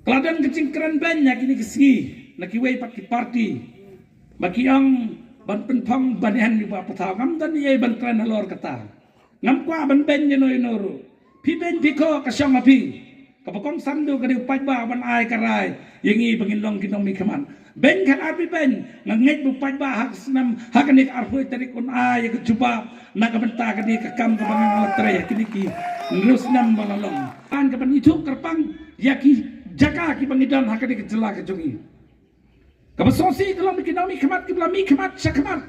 Keladan kecing keren banyak ini kesi, nakiway paki party, bagi yang ban penpang banian di bawah petang, ngam dan ia ban keren alor kata, ngam kuah ban ben jeno inoru, pi ben piko kasyang api, kapakong sandu kadi upai ba ban ai karai, yang i bangin long kinong mikaman, ben kan api ben, ngangit upai ba hak senam hakanik arfui tarik un ai yang kejubab, nakabenta kadi kakam kabangin alatre kini ki, ngerus nam balalong, an kapan itu kerpang yaki jaka ki bangidan hakani ke jela ke jongi kabasosi kalau mikinomi khamat ki blami khamat syakmat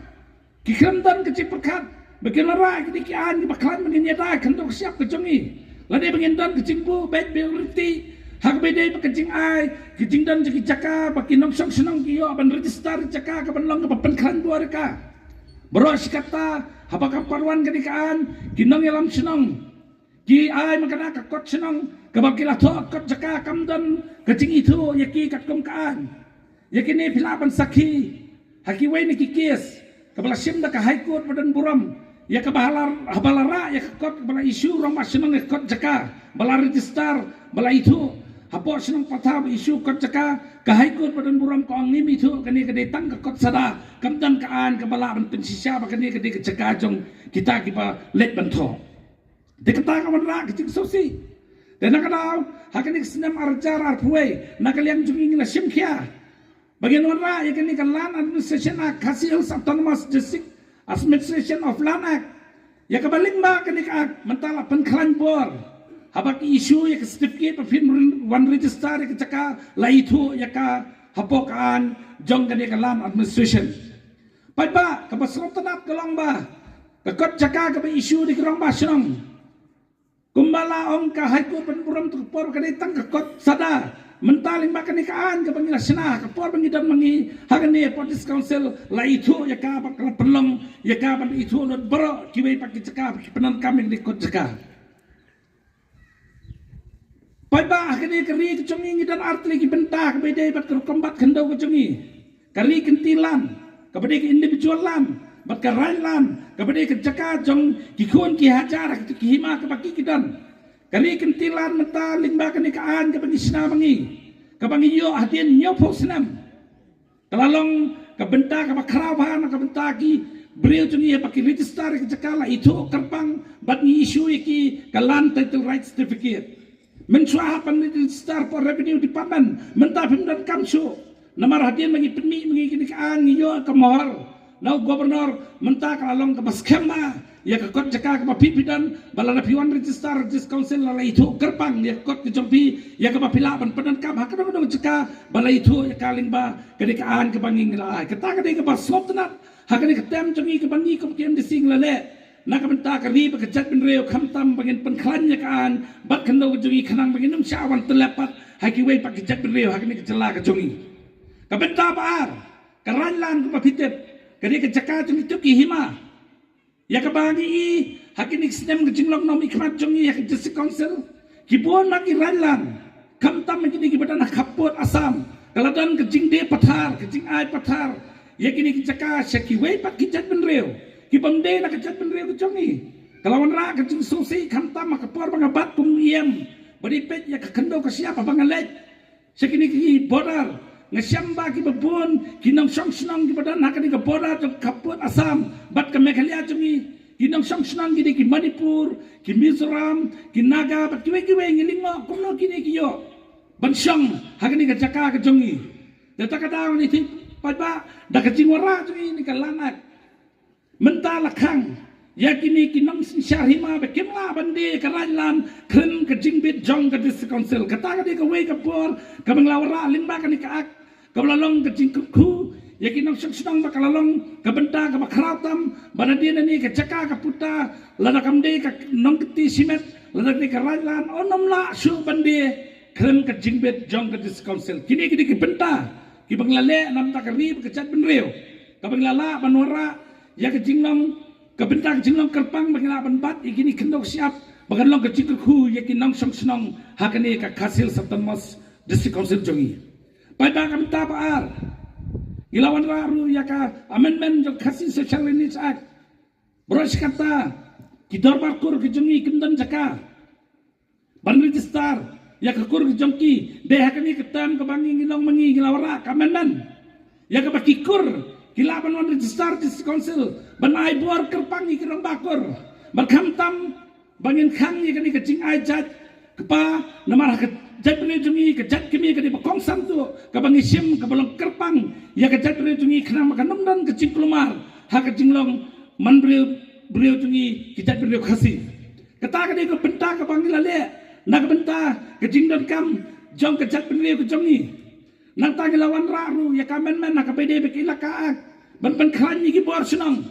ki khamdan ke ciperkat baginara ki an ki baklan mangin yada khandok siap ke jongi lade bangindan ke cingbu bet beuriti hak bede bekecing ai ki jingdan ki jaka bakinong song senong ki yo ban register jaka ka ban long ka penklan dua reka beros kata habaka parwan kedikaan kinong yalam senong ki ai makana ka kot senong kabakilah thok kot jaka kamdan kecing itu yaki kat kumkaan yakini pilapan sakhi hakiwai ni kikis kabala simda ka high court badan buram ya kabahalar habalara ya kot bala isu roma senang kot jaka bala register bala itu hapo senang patah isu kot jaka ka high court badan buram ko angim itu kani kade tang ka kot sada kamdan kaan kabala ban pensisya bakani kade jaka jong kita kipa let bantho dikata ka manra kecing sosi dan nakadaw hakanik senam arjar arpuai nakaliang junging na simkia bagian warna yakini land administration act hasil autonomous district administration of land act ya kabaling ba kanik act mentala penklan bor habaki isu ya certificate of one register ya kecaka la itu ya ka hapokan jong kanik land administration pai ba kabasrot tanat kalong ba kakot jaka kabe isu di kerong ba senong kumbala ong ka haiku penpuram tu por kani tang kot sada mentaling makan ikaan ke pangila senah ke por pangidan mangi hagani police council la itu ya ka bakal pelong ya ka ban itu not bro kiwe paki cekap penan kami di kot cekap pai ba hagani keri kecungi dan artli ki bentak bede bat kombat kendo kecungi kari kentilan kabade ke individualan bat karailan kabade ke jaka jong kikun ki hajar ki hima ke baki kidan kali kentilan menta lingba kani kaan ke bagi sina bangi ke bangi yo hadin nyo po senam kalalong ke benta ke bakrawan ke benta ki beliau jungi baki register ke jaka la itu kerpang bat ni isu ki kalan title right certificate mensuah pan register for revenue department menta pimdan kamsu namar hadin bagi pemi bagi kini kaan yo ke mohor now gubernur mentah kalalong ke baskema ya ke kot jaka ke pipidan balana piwan register dis council la itu kerpang ya kot ke jompi ya ke pilaban pedan kam hakana dong jaka bala itu ya kaling ba kedekaan ke banging la kata ke ke baslop tenat hakane ke tem jongi ke bangi ke kem dising la le na ke mentah ke ri ke jat ben reo khamtam bangin penklan ya kaan bat kendo ke jongi khanang bangin num syawan telepat hakiwei pak ke jat ben reo hakane ke jela ke jongi ke benta baar keranlan ke pitep kadi ke jaka jong itu ki hima ya ke bagi i hakinik sinem ke jinglok nom ikmat jongi ya ke jesi council ki buon nak iranlan kamtam kini ki badan kapot asam kaladan ke jing de pathar ke jing ai pathar ya kini ki jaka syaki wei pak ki jat benreu ki bangde nak ke jat benreu ke jongi kalawan ra ke jing susi kamtam ke por bangabat kum iem badi pet ya ke kendo ke siapa bangalet syakini ki bodar ngasyamba ki babon kinong song senang ki badan hakani ke boda jong kaput asam bat ke meghalaya jongi kinong song senang ki Manipur ki Mizoram ki Naga bat kiwe ngilingo kumno kini ki yo bansyang hakani ke jaka ke jongi data kadang ni ti pada da ke jingwara jongi ni ke lanak mentala kang yakini kinong syarhima be kimla bande karalan kren ke jingbit jong ke dis council kata ke we ke por ke menglawara limba kan ke ak kabalalong ke jingku yakinong senang bakalalong ke benta ke bakrautam bana dia ni ke jaka ke puta lada kamde ke nong keti simet lada ke karalan onom la su bande kren ke jingbit jong ke dis council kini ke benta ki banglale nam ta kari ke chat benreu ke banglala banwara ya ke jinglong kebentang jinglong kerpang bangilaban bat ikini kendok siap bagalong ke jingku yakinong senang hakani ke hasil autonomous district council jongi pada kami tapar ilawan raru ya ka amendment jong kasih social needs act beros kata kita barkur ke jongi kendan jaka ban register ya kekur ke jongki deh kami ketam ke bangi ngilong mengi ngilawara kamenan ya ke bakikur kilaban wan register di council banai buar kerpangi kirang bakur berkam tam bangin khang ni kani kecing ajat kepa namar kejat beri jungi kejat kami kani bakong santu ke bangi sim ke belong kerpang ya kejat beri jungi kena makan dan kecing kelumar ha kecing long man beri jungi kejat beri khasi kata kani ke benta ke bangi lale nak benta kecing dan kam jong kejat beri ke jungi nang tangi lawan raru ya kamen men nak pede bekila kaak ban klan ni ki bor senang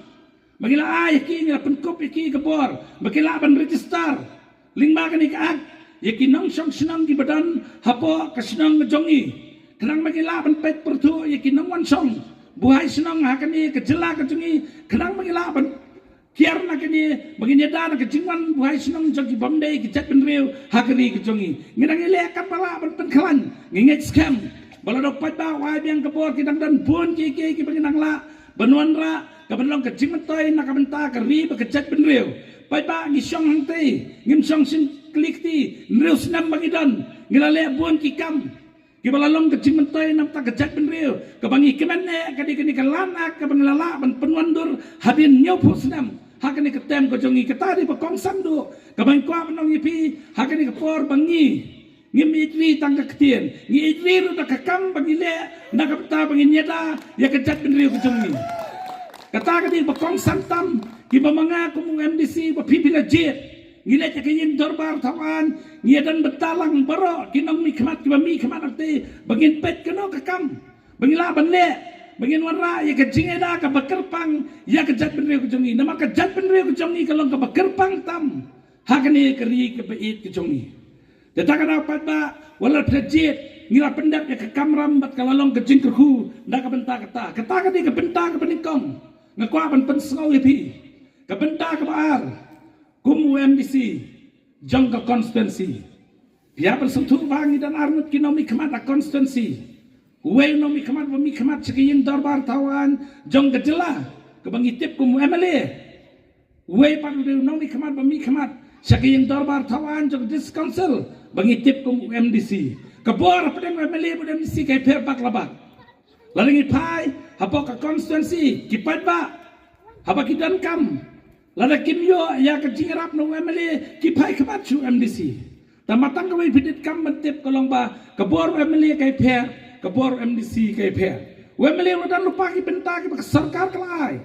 bagila ay ki ngila penkop ki ke bor bagila ban register lingba kani kaak ya ki nong song senang ki badan hapo ke senang ke jongi kenang bagila ban pet pertu ya ki nong wan song buhai senang ha kani ke jela ke jongi kenang bagila ban kiar na kani bagini dan ke jingwan buhai senang jongi bomdai ki chat ben riu ha kani ke jongi ngidang ile kan bala ban klan nginget scam bala dapat ba wai biang ke bor ki dang dan pun ki baginang la benuan ra ka benlong ke jingmentoi na ka benta ka ri ba ke chat ben riu pai ba ngi song hang te ngim song sin klik ti riu snam bagidan ngilale bun ki kam ki bala long ke jingmentoi nam ta ke chat ben riu ka bangi kemenne ka di ka lana ka bangilala ban penuan dur hadin nyopo snam hakani ke tem ko jongi ke tadi ba kong sandu ka bang kwa benong yipi hakani ke por bangi ngim itri tangka ketien ngi itri ru ta kakam bagile na kapta bangin nyeda ya kejat ben riu kucungi kata kadi bakong santam ki bamanga kumung MDC ba pipila jet ngile cakayin dorbar tawan ngiadan betalang baro kinong mikmat ki ba mikmat ate bangin pet kano kakam bangila banle bangin warra ya kejingeda ka bakerpang ya kejat ben riu kucungi nama kejat ben riu kucungi kalong ka bakerpang tam hakani keri ke bait kucungi Datang dapat ba wala prejit ngila pendap ya ke kamram bat kalalong ke jingkerhu ndak ke benta kata ka di ke benta ke penikong ngakwa ban pensengau yapi ke benta ke baar kum UMDC jong ke konstituensi ya bersentuh bangi dan arnut kinomi kemat konstituensi we nomi kemat bami kemat sekiyin darbar tawan jong ke jela ke bangi tip kum MLA we padu nomi kemat bami kemat sekiyin darbar tawan jong dis council bangitip kum MDC kabor pedang MLA pada MDC kay perpak labak lalingi pai hapo ka konstituensi kipat ba haba kidan kam lada kimyo ya ka jingrap no MLA kipai kabat su MDC tamatang kawai bidit kam mentip kolong ba kabor MLA kay per kabor MDC kay per MLA ladan lupa ki benta ki sarkar kelai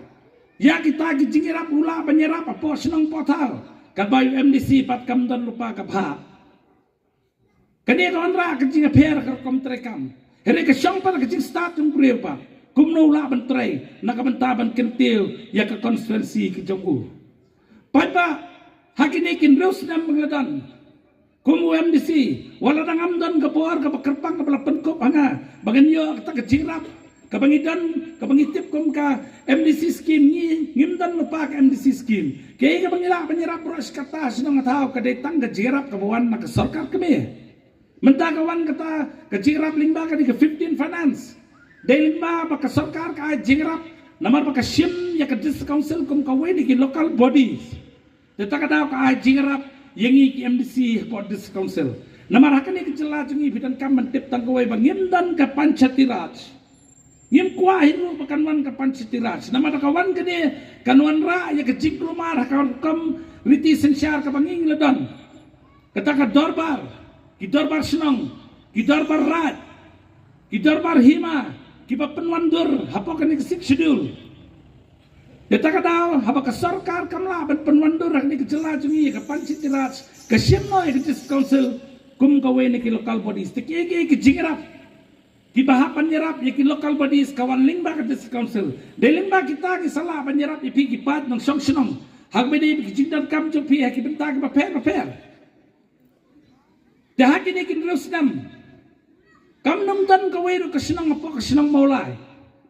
ya kita ki jingrap ula banyerap apo senang potal kabayu MDC pat kam dan lupa kabha kani kawan ra kecing per kerkom trekam here ke syong par kecing start tung priu pa kumno la bentrai nak benta ban kentil ya ke konstituensi ke jonggu pada hakini kin reus nam mengadan kum UMDC wala dangam dan ke bor ke kerpang ke bala penkop hanga bagan yo kita kecing rap ke bangidan ke bangitip kum ka MDC scheme ni ngimdan lupa ke MDC scheme ke ke bangila banyerap pros kata senang tahu ke datang ke jirap ke bawan nak sarkar keme mentagawan kata kecirap lingba kadi ke 15 finance day lingba baka sarkar ka jingrap namar baka sim ya ke dis council kum ka weni ki local bodies deta kada ka jingrap yengi ki MDC for dis council namar hakani ke jela jungi bidan kam mentip tang kawai bangim dan ke panchatiraj ngim kwa hiru bakan wan ke panchatiraj namar kawan kene kanwan ra ya ke jingklumar kawan kam riti sensyar ka banging ledan kata ka dorbar ki darbar senang, ki darbar rat, ki darbar hima, ki papenwan dur, hapo kani kesik schedule. Deta kadao, haba ka sarkar kamla ban penwan dur kani kejela jungi ke panchitirat, ke simno ke dis council kum kawe ni ki local bodies. Teki ki jingrap, ki bahapan nyerap ki local bodies kawan lingba ke dis council. De lingba kita ki salah penyerap ipi ki pat nang song senang. Hak bedi ki jindan kam jopi ki benta ki paper. Dah kini kin terus nam, kam nam dan kaweru kesenang apa kesenang maulai,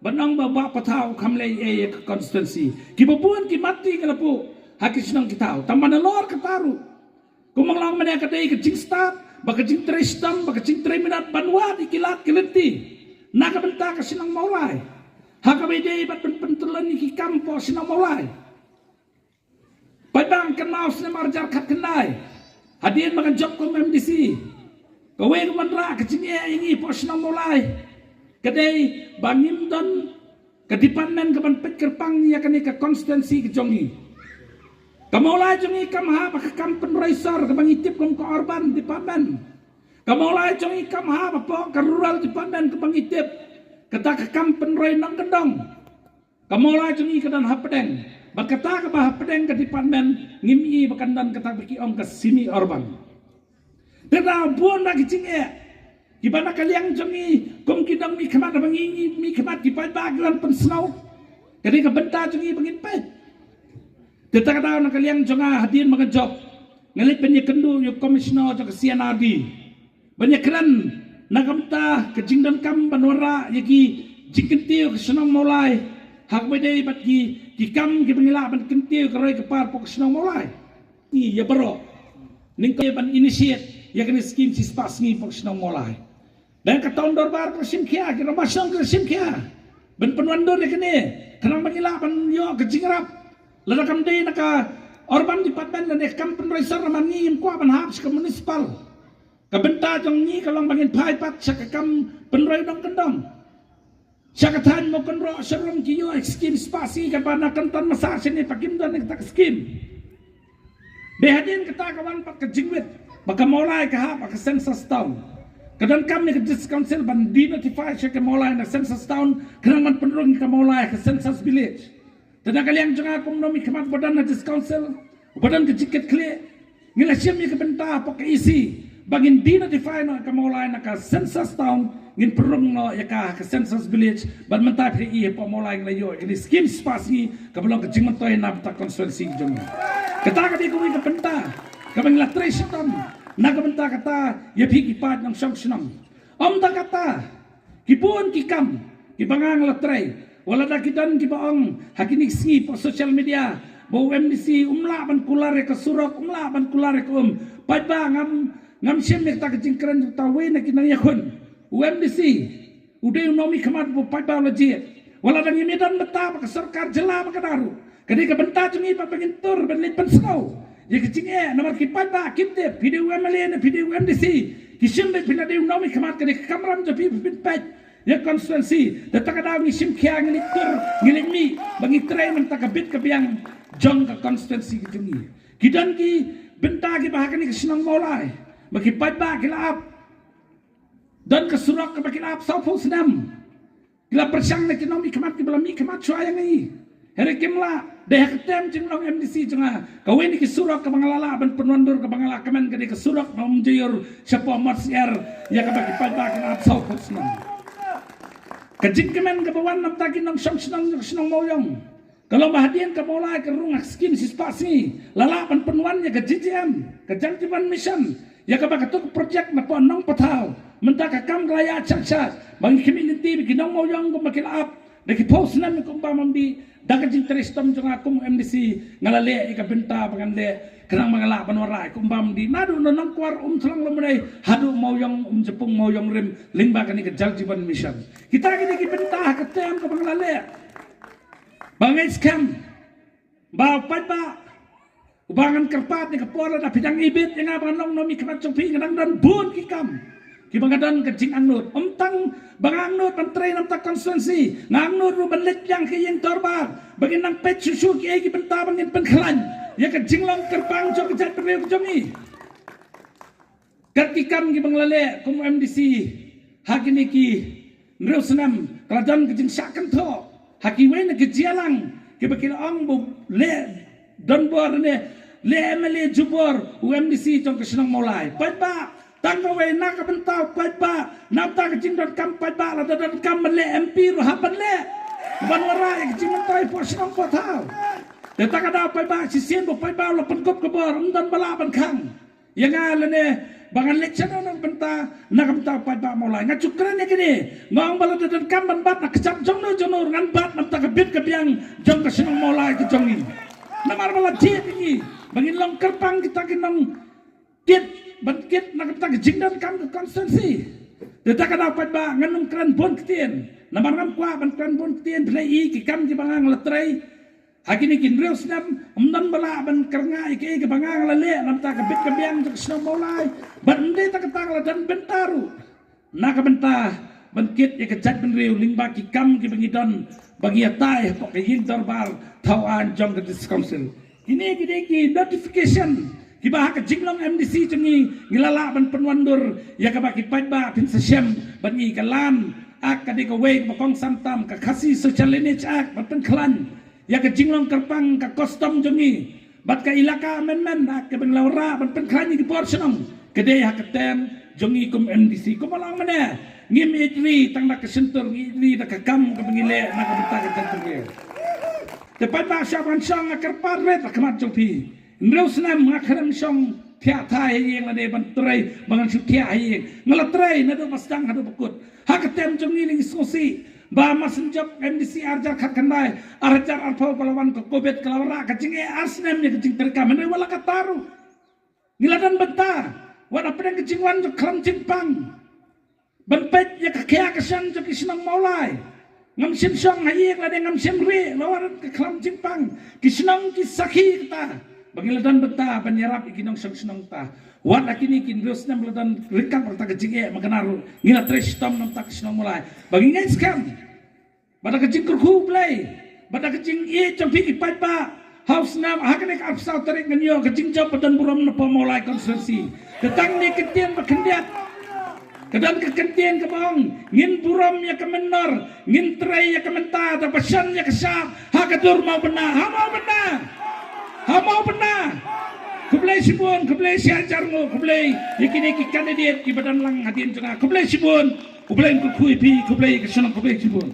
benang bawa patau kam lei ke konstituensi, kibabuan ki mati kalapu, haki senang kita, tambah nalor ketaru, kumang lang mana kadai ke jingstat, baka jing trestam, baka jing treminat banwa di kilat kilenti, naga benta kesenang maulai, haka bede bat pentelan ki kampo senang maulai, padang kenal senang marjar kat kenai. Hadirin makan job kum MDC Kawe kemanra kecingnya ini posnong mulai. Kedai bangim don kedipanen keban pekirpang ya kani ke konstituensi kejongi. Kamulai jongi kamha pakam penraisar kebang itip kom ke orban dipanen. Kamulai jongi kamha papo ke rural dipanen kebang itip kata kekam penrai nang kendong. Kamulai jongi kedan hapedeng. Berkata ke bah hapedeng kedipanen ngimi bakandan kata beki om ke sini orban. Tetapi buon lagi cingnya, gimana kalian jongi, kum kidang mi kemat bangingi mi kemat di bagian pensau, jadi kebentar jongi bangin pet. Tetapi kalau kalian jonga hadirin mengejob, ngelit banyak kendu yuk komisioner jok CNRD, banyak keren nagamta kejing dan kam banwara yaki jingkentiu kesenang mulai, hak bedai bagi kam kibangila ban kentiu keroi kepar pok kesenang mulai, iya bro, ningko ban initiate. Ya kena skim si spas ni pok senang mulai. Dan ke tahun dorbar ke simkia, kira masang ke simkia. Ben penwandur ya kena. Kenang bangila ban yo kejingrap. Lada kam day naka orban di patban dan ekam penraisar raman ni im kwa ban habs ke municipal. Kabenta jong ni kalong bangin pai pat sa kam penrai dong kendong. Sa katan mo kenro serum kiyo skim spasi ka banakan tan masa sini pakim dan tak skim. Behadin kata kawan pat kejingwit. Maka mulai kahap ke census town. Kadang kami ke discount council ban di notify siya ke mulai na census town. Kadang man penurung ke mulai ke census village. Dan kalian juga aku menemui kemat badan na discount council. Badan ke jiket klik. Ngila siya mi ke benta apa ke isi. Bagin di notify na ke mulai na ke census town. Ngin perung no ya ke census village. Ban mentah ke iya pa mulai ngelayo. Ini skim spasi kabelong ke jingmentoy na beta konstituensi jong. Kata kadi kumi ke benta. Kabang latray sitam. Nagamenta kata ya pigi pat ng siyang sinang. Ta kata kipun kikam kibangang latray wala na kidan kibaong hakinig si po social media bo MDC umlaban kulare ka surok umlaban kulare ka padba ngam siyem nek ta kajingkran tawe na kinayakon MDC uday nomi kamat bo padba lajit wala na ngimidan mata ka sarkar jela makadaru kadi ka benta jungi papagintor benlit pensau. Ya kecingnya nomor kipat ba kimte video MLA na video MDC kisimbe pinadeu nomi kamat kani kamram jo pipit ya konstituensi datang ada ngisim kia ngilitur ngilimi bangi tray mentakabit kabiang jong ke konstituensi kijungi kidan ki benta ki bahakani kesenang mulai bagi ba kilap dan kesurak ke bakilap saupul senam kila persang na kinomi kamat ki belami kamat suayang ni here kimla deh ketem jenglong MDC jenga kawin ki surak ke bangalala ban penwandur ke bangala kemen ke surak nom jeyur siapa marsier ya ke bagi ba kilap saupul senam kajing kemen ke bawan nam takin nang senang moyong kalau bahadian ke mulai ke rungak skim sispasi lalapan penuannya ke JJM ke Jangjiban Mission ya ke bakatuk project na ponong patau mentaka kam glaya cak bagi community bagi nang moyong ko makilap daki post nam ko mamdi dagajing tristom jong akum MDC ngalale ika benta pangande kenang mangala panwara ko mamdi nadu nang kwar selang lemunai hadu moyong jepung moyong rim lingba kani ke Jangjiban Mission kita gini ki benta ketem ko pangalale bangai scam ba ubangan kerpat ni kapora na pidang ibit yang abang nong nomi kemat copi kadang dan bun kikam kibangadan kecing angnut tang bang angnut pantray nam tak konstituensi ngangnut ru benlit yang kiyeng torbar bagi nang pet susu ki ki benta bangin penklan ya kecing long kerpang co kejat perlu kejomi kikam ki banglale kum MDC hakini ki nreusenam keladan kecing saken tho hakiwen ke jialang ke bakil ang bu le don bor ne le MLA jubor UMDC trong kesenang mulai padba tanggawe na ka bentau padba napta ke jingdon kam padba la don kam le MP ru hapan le banwara ke jingmentai po senang potau deta kada padba sisien bu padba la penkop ke bor don balaban kang yang alane bangan lection nang benta nak benta padba mulai ngacukran ya gini ngong bala dan kam ban bat nak kecap jong no jonor ngan bat nam tak bit ke biang jong ke senang mulai ke jong ni namar bala jet ini bangin long kerpang kita kinong tit bangkit nak benta ke jingdan kam ke konstituensi deta kada padba nganung kran bon ketien namar ngam kwa ban kran bon ketien play ki kam ki bangang letrai Hakini kin real snam umdan bala ban karnga ike ke bangang lale nam ta kabit kabiang tak snow molai ban de ta katang la dan bentaru na ka benta ban kit ya kejat ban real ling ba ki kam ki bangidon bagi atai pok ke yin darbar thawan jong ke council ini ki notification ki ba ka jinglong MDC cungi ngilala ban penwandur ya ka ba ki pai ba pin sesem ban i kalan ak ka de ka wei ba kong santam ka khasi social lineage ak ban pen klan ya ke jinglong kerpang ka custom jongi bat ka ilaka men ke beng laura ban pen klan ni por senong kede ha ketem jongi kum MDC ko malang mana ngim idri tang nak kesentur idri nak kam ka bengile nak beta ka tentu tepat ba syaban song kerpar ret kemat jongpi nreus nam ngakram song thia thai yeng la de ban trai bangan su thia yeng ngalatrai na do pasang hadu bekut ha ketem jongi ling sosi ba masenjok MDC arjar khat kandai arjar arpau palawan ke kobet kelawara kacing asnem ni kacing terka menai wala kataru niladan benta wala pedang kacing wan jo kram cimpang benpet ya kakea kesan jo kisnang maulai ngam sim song hayek la de ngam sim ri lawan ke kram cimpang kisnang kisaki kita bangiladan benta penyerap ikinong senang ta wat akini kin reus nam ladan rekam rata kecing maganaru ngila tres tom nam tak senang mulai bagi ngai scam pada kecing kurku play pada kecing jampi ipat pa house nam hakane apsau tarik nganyo kecing job padan buram na mulai konstruksi tetang ni ketian bakendiat kedan kekentian kebong ngin buram ya kemenor ngin tray ya kementa ta pasan ya kesap hakadur mau benar ha mau benar kublai sibun kublai siajar ngo kublai yakini ki kandidat ki badan lang hadin janga kublai sibun kublai ku kui pi kublai ke sonong kublai sibun